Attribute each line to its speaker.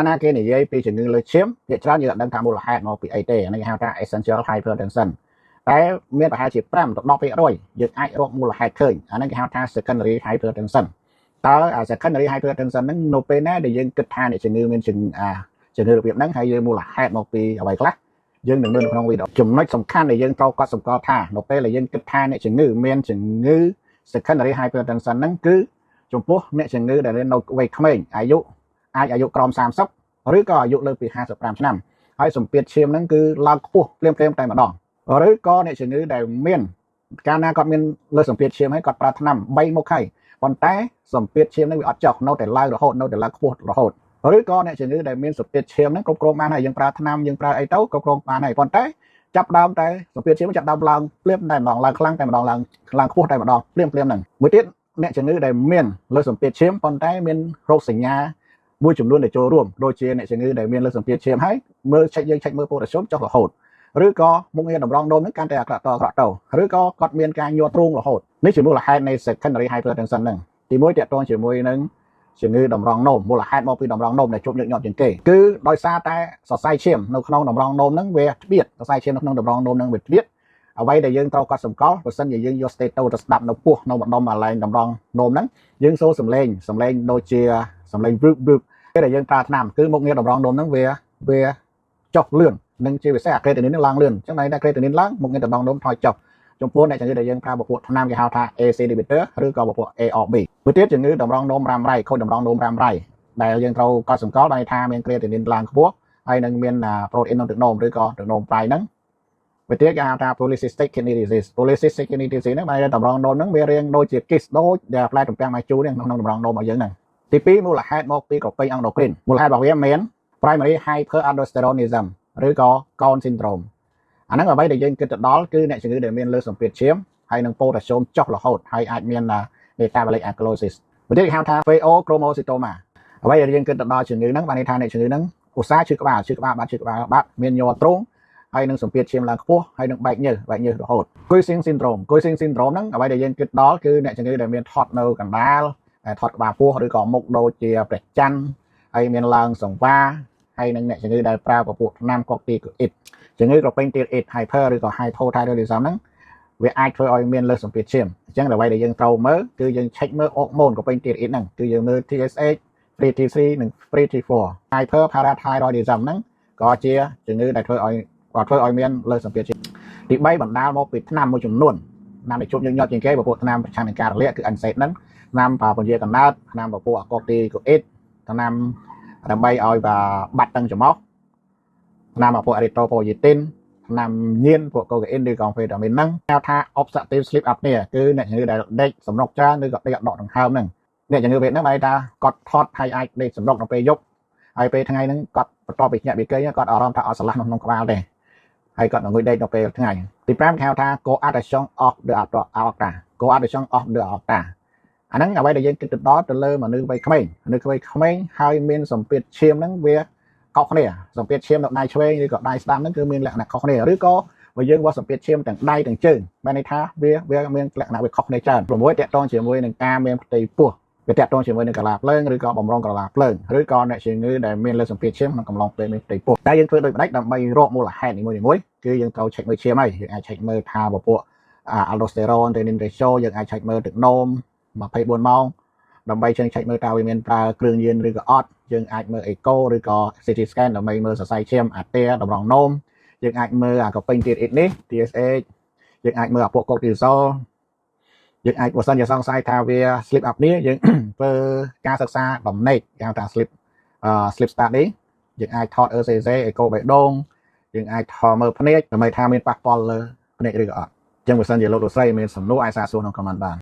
Speaker 1: ណាគេនិយាយពីជំងឺលើឈាមភាគច្រើនយើងអត់ដឹងថាមូលហេតុមកពីអីទេនេះគេហៅថា essential hypertension តែមានប្រហែលជា5ទៅ10%យើងអាចរកមូលហេតុឃើញអានេះគេហៅថា secondary hypertension តើ secondary hypertension ហ្នឹងនៅពេលណាដែលយើងគិតថាអ្នកជំងឺមានជំងឺរបៀបហ្នឹងហើយយើងមូលហេតុមកពីអ្វីខ្លះយើងនឹងមើលនៅក្នុងវីដេអូចំណុចសំខាន់ដែលយើងត្រូវកត់សម្គាល់ថានៅពេលដែលយើងគិតថាអ្នកជំងឺមានជំងឺ secondary hypertension ហ្នឹងគឺចំពោះអ្នកជំងឺដែលនៅវ័យក្មេងអាយុក្រោម30ឬក៏អាយុលើពី55ឆ្នាំហើយសម្ពាធឈាមហ្នឹងគឺឡើងខ្ពស់ភ្លាមៗតែម្ដងឬក៏អ្នកជំងឺដែលមានកាលណាគាត់មានលើសម្ពាធឈាមហើយគាត់ប្រើថ្នាំ3មុខហើយប៉ុន្តែសម្ពាធឈាមហ្នឹងវាអត់ចុះនៅតែឡើងរហូតនៅតែឡើងខ្ពស់រហូតឬក៏អ្នកជំងឺដែលមានសម្ពាធឈាមហ្នឹងគ្រប់គ្រងបានហើយយើងប្រើថ្នាំយើងប្រើអីទៅគ្រប់គ្រងបានហើយប៉ុន្តែចាប់ដើមតែសម្ពាធឈាមចាប់ដើមឡើងភ្លាមតែម្ដងឡើងខ្លាំងតែម្ដងឡើងខ្ពស់តែម្ដងភ្លាមហ្នឹងមួយទៀតអ្នកជំងឺដែលមានលើសម្ពាធឈាមប៉ុន្តែមានរោគសញ្ញាមួយចំនួនដែលចូលរួមដូចជាអ្នកជំងឺដែលមានលើសម្ពាធឈាមហើយមើលយើងឆែកមើលប៉ូតាស្យូមចុះរហូតឬក៏មុខងារតម្រងនោមហ្នឹងកាន់តែអាក្រក់ទៅឬក៏គាត់មានការញ័រទ្រូងរហូតនេះជាមូលហេតុនៃ secondary hypertension ហ្នឹងទីមួយតាក់ទងជាមួយនឹងជំងឺតម្រងនោមមូលហេតុមកពីតម្រងនោមដែលជប់ញឹកញាប់ជាងគេគឺដោយសារតែសរសៃឈាមនៅក្នុងតម្រងនោមហ្នឹងវាទ្បៀតសរសៃឈាមនៅក្នុងតម្រងនោមហ្នឹងវាទ្បៀតអ្វីដែលយើងត្រូវកត់សម្គាល់បើសិនជាយើងយក stato ទៅស្ដាប់នៅពោះនៅម្ដុំអាឡែងតម្រងនោមហ្នឹងយើងសូរសំឡេងដូចជាសំឡេង bruk ពេលដែលយើងប្រើថ្នាំគឺមុខងារតម្រងនោមហ្នឹងវាចុះលឿននឹងជាពិសេសអាក្រេតានីនឡើងលឿនអញ្ចឹងន័យថាក្រេតានីនឡើងមុខងារតម្រងនោមថយចុះចំពោះអ្នកជំងឺដែលយើងប្រើពពួកថ្នាំគេហៅថា ACE inhibitor ឬក៏ពពួក ARB មួយទៀតជំងឺតម្រងនោមរ៉ាំរ៉ៃខូចតម្រងនោមរ៉ាំរ៉ៃដែលយើងត្រូវកត់សម្គាល់ដោយថាមានក្រេតានីនឡើងខ្ពស់ហើយនឹងមានប្រូតអ៊ីនក្នុងទឹកនោមឬក៏ទឹកនោមប្រៃហ្នឹងមួយទៀតគេហៅថា polycystic kidney disease ហ្នឹងបែរតម្រងនោមហ្នឹងវារាងដូចជា kiss ដូចដែលផ្លែទំពាំងម៉ាជូរនេះក្នុងតម្រងនោមរបស់យើងហ្នឹងទី2មូលហេតុមកពីក្រពែងអង់ដូគ្រីនមូលហេតុរបស់វាមាន primary hyperaldosteronism ឬក៏ Cone syndrome អាហ្នឹងអ្វីដែលយើងគិតទៅដល់គឺអ្នកជំងឺដែលមានលើសម្ពាធឈាមហើយនឹងប៉ូតាស្យូមចុះរហូតហើយអាចមាន metabolic acidosis មួយទៀតគេហៅថា pheochromocytoma អ្វីដែលយើងគិតទៅដល់ជំងឺហ្នឹងបានន័យថាអ្នកជំងឺហ្នឹងឧស្សាហ៍ឈឺក្បាលបាត់មានញ័រទ្រូងហើយនឹងសម្ពាធឈាមឡើងខ្ពស់ហើយនឹងបែកញើសរហូត Cushing syndrome ហ្នឹងអ្វីដែលយើងគិតដល់គឺអ្នកជំងឺដែលមានថត់នៅកណ្ដាលថត់ក្បាលពោះឬក៏មុខដូចជាព្រះច័ន្ទហើយមានឡើងសង្វាហើយនឹងអ្នកជំងឺដែលប្រើពពួកថ្នាំកុកទីកូអ៊ីតជំងឺក្រពែងទៀតអ៊ីត hyper ឬក៏ hypothyroidism ហ្នឹងវាអាចធ្វើឲ្យមានលើសម្ពាធឈាមអញ្ចឹងអ្វីដែលយើងត្រូវមើលគឺយើងឆែកមើលអុកម៉ូនក្រពែងទៀតអ៊ីតហ្នឹងគឺយើងមើល TSH free T3 និង free T4 hyperparathyroidism ហ្នឹងក៏ជាជំងឺដែលធ្វើឲ្យមានលើសម្ពាធឈាមទី3បណ្ដាលមកពីថ្នាំមួយចំនួនថ្នាំដែលជប់ញឹកញាប់ជាងគេពពួកថ្នាំប្រឆាំងនឹងការរលាកគឺ NSAID ហ្នឹងថ្នាំពញាកំណើតថ្នាំពពួកអាកុកទីកូអ៊ីតថ្នាំដើម្បីឲ្យបាត់តឹងច្រមុះថ្នាំពពួក erythropoietin ថ្នាំញៀនពួកកូកាអ៊ីនឬក៏ amphetamine ហ្នឹងហៅថា obstructive sleep apnea គឺអ្នកជំងឺដែលដេកសំណុកច្រើនឬក៏ដេកអត់ដកដង្ហើមហ្នឹងអ្នកជំងឺពេលហ្នឹងបែរថាគាត់ថត់ហើយអាចដេកសំណុកនៅពេលយប់ហើយពេលថ្ងៃហ្នឹងគាត់បន្ទាប់ពីញាក់ពីគេគាត់អារម្មណ៍ថាអត់ស្រឡះក្នុងក្បាលទេហើយគាត់ងុយដេកនៅពេលថ្ងៃទី5គេហៅថា coarctation of the aorta អាហ្នឹងអ្វីដែលយើងគិតទៅដល់ទៅលើមនុស្សវ័យក្មេងហើយមានសម្ពាធឈាមហ្នឹងវាខុសគ្នាសម្ពាធឈាមនៅដៃឆ្វេងឬក៏ដៃស្ដាំហ្នឹងគឺមានលក្ខណៈខុសគ្នាឬក៏បើយើងវាស់សម្ពាធឈាមទាំងដៃទាំងជើងបានន័យថាវាមានលក្ខណៈវាខុសគ្នាច្រើន6តាក់ទងជាមួយនឹងការមានផ្ទៃពោះវាតាក់ទងជាមួយនឹងកាឡាភ្លើងឬក៏បំរុងកាឡាភ្លើងឬក៏អ្នកជំងឺដែលមានលើសម្ពាធឈាមក្នុងកំឡុងពេលមានផ្ទៃពោះតែយើងធ្វើដូចផ្ដាច់ដើម្បីរកមូលហេតុនីមួយៗគឺយើងត្រូវឆែកមើលឈាមហើយយើងអាចឆែកមើលថាពពួក aldosterone renin ratio យើងអាចឆែកមើលទឹកនោម24ម៉ោងដើម្បីឆែកមើលតើវាមានប្រើគ្រឿងញៀនឬក៏អត់យើងអាចមើល echo ឬក៏ CT scan ដើម្បីមើលសរសៃឈាមអាទែតម្រងនោមយើងអាចមើលអាក្រពែងទៀតអ៊ីតនេះ TSH យើងអាចមើលអាពួក cortisol យើងអាចបើសិនជាសង្ស័យថាវា sleep apnea យើងធ្វើការសិក្សាដំណេកគេហៅថា sleep study យើងអាចថត ECG echo បេះដូងយើងអាចថតមើលភ្នែកដើម្បីថាមានប៉ះពាល់លើភ្នែកឬក៏អត់អញ្ចឹងបើសិនជាលោកលោកស្រីមានសំណួរអាចសាកសួរក្នុង comment បាន